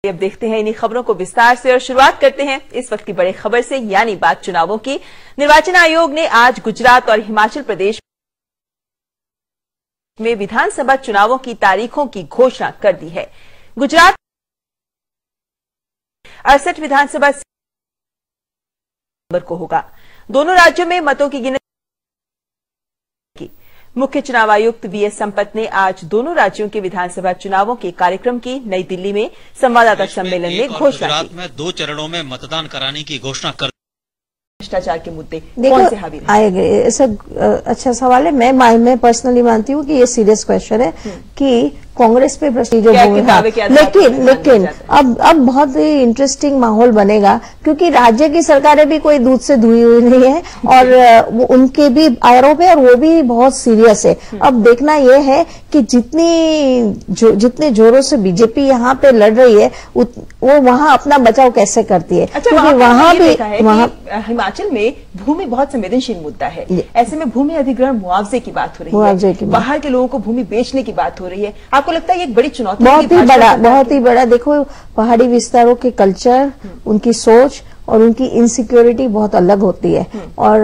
अब देखते हैं इन्हीं खबरों को विस्तार से और शुरुआत करते हैं इस वक्त की बड़ी खबर से, यानी बात चुनावों की। निर्वाचन आयोग ने आज गुजरात और हिमाचल प्रदेश में विधानसभा चुनावों की तारीखों की घोषणा कर दी है। गुजरात 68 विधानसभा सीट को होगा। दोनों राज्यों में मतों की गिनती। मुख्य चुनाव आयुक्त वीएस संपत ने आज दोनों राज्यों के विधानसभा चुनावों के कार्यक्रम की नई दिल्ली में संवाददाता सम्मेलन में घोषणा की। गुजरात में 2 चरणों में मतदान कराने की घोषणा कर। भ्रष्टाचार के मुद्दे कौन से हावी आएंगे? ऐसा अच्छा सवाल है। मैं पर्सनली मानती हूँ कि ये सीरियस क्वेश्चन है कि कांग्रेस पे भ्रष्टाचार, लेकिन अब बहुत ही इंटरेस्टिंग माहौल बनेगा क्योंकि राज्य की सरकारें भी कोई दूध से धुई हुई नहीं है और वो उनके भी आरोप है और वो भी बहुत सीरियस है। अब देखना यह है कि जितने जोरों से बीजेपी यहाँ पे लड़ रही है वो वहाँ अपना बचाव कैसे करती है। अच्छा, क्योंकि वहाँ भी हिमाचल में भूमि बहुत संवेदनशील मुद्दा है। ऐसे में भूमि अधिग्रहण मुआवजे की बात हो रही है, बाहर के लोगों को भूमि बेचने की बात हो रही है। आपको लगता है ये एक बड़ी चुनौती? बहुत ही बड़ा। देखो, पहाड़ी विस्तारों के कल्चर, उनकी सोच और उनकी इनसिक्योरिटी बहुत अलग होती है और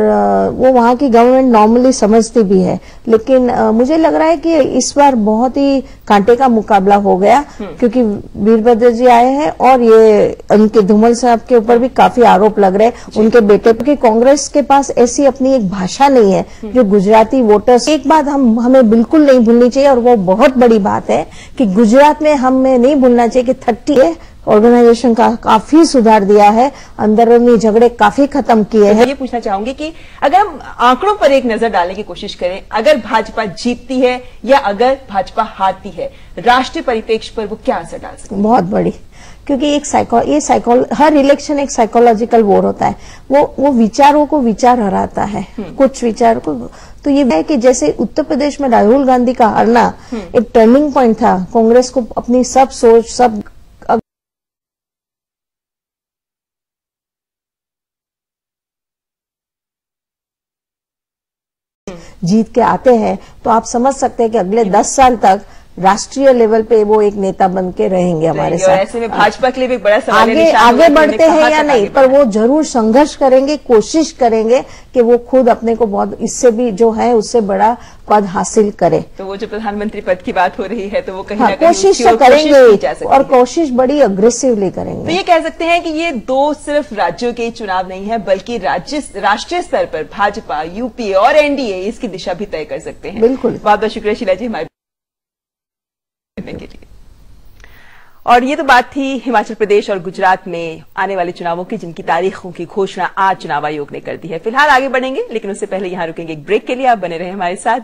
वो वहाँ की गवर्नमेंट नॉर्मली समझती भी है। लेकिन मुझे लग रहा है कि इस बार बहुत ही कांटे का मुकाबला हो गया क्योंकि वीरभद्र जी आए हैं और ये उनके धूमल साहब के ऊपर भी काफी आरोप लग रहे हैं, उनके बेटे। क्योंकि कांग्रेस के पास ऐसी अपनी एक भाषा नहीं है जो गुजराती वोटर्स। एक बात हमें बिल्कुल नहीं भूलनी चाहिए और वो बहुत बड़ी बात है कि गुजरात में हमें नहीं भूलना चाहिए कि 30 ऑर्गेनाइजेशन का काफी सुधार दिया है, अंदरूनी झगड़े काफी खत्म किए हैं। ये पूछना चाहूंगी कि अगर हम आंकड़ों पर एक नजर डालने की कोशिश करें, अगर भाजपा जीतती है या अगर भाजपा हारती है, राष्ट्रीय परिप्रेक्ष्य पर वो क्या असर डाल सकती है? बहुत बड़ी, क्योंकि हर इलेक्शन एक साइकोलॉजिकल वॉर होता है। वो विचारों को विचार हराता है, कुछ विचार को। तो ये है कि जैसे उत्तर प्रदेश में राहुल गांधी का हारना एक टर्निंग पॉइंट था कांग्रेस को अपनी सब सोच सब जीत के आते हैं, तो आप समझ सकते हैं कि अगले 10 साल तक राष्ट्रीय लेवल पे वो एक नेता बन के रहेंगे हमारे साथ। ऐसे में भाजपा के लिए भी एक बड़ा सवाल आगे बढ़ते हैं या नहीं, पर वो जरूर संघर्ष करेंगे, कोशिश करेंगे कि वो खुद अपने को बहुत इससे भी जो है उससे बड़ा पद हासिल करे। तो वो जो प्रधानमंत्री पद की बात हो रही है तो वो कहीं ना कहीं कोशिश तो करेंगे और कोशिश बड़ी अग्रेसिवली करेंगे। तो ये कह सकते हैं कि ये 2 सिर्फ राज्यों के चुनाव नहीं है बल्कि राष्ट्रीय स्तर पर भाजपा, यूपीए और एनडीए इसकी दिशा भी तय कर सकते हैं। बिल्कुल। बहुत बहुत शुक्रिया शीला जी हमारे के लिए। और ये तो बात थी हिमाचल प्रदेश और गुजरात में आने वाले चुनावों की, जिनकी तारीखों की घोषणा आज चुनाव आयोग ने कर दी है। फिलहाल आगे बढ़ेंगे, लेकिन उससे पहले यहां रुकेंगे एक ब्रेक के लिए। आप बने रहे हमारे साथ।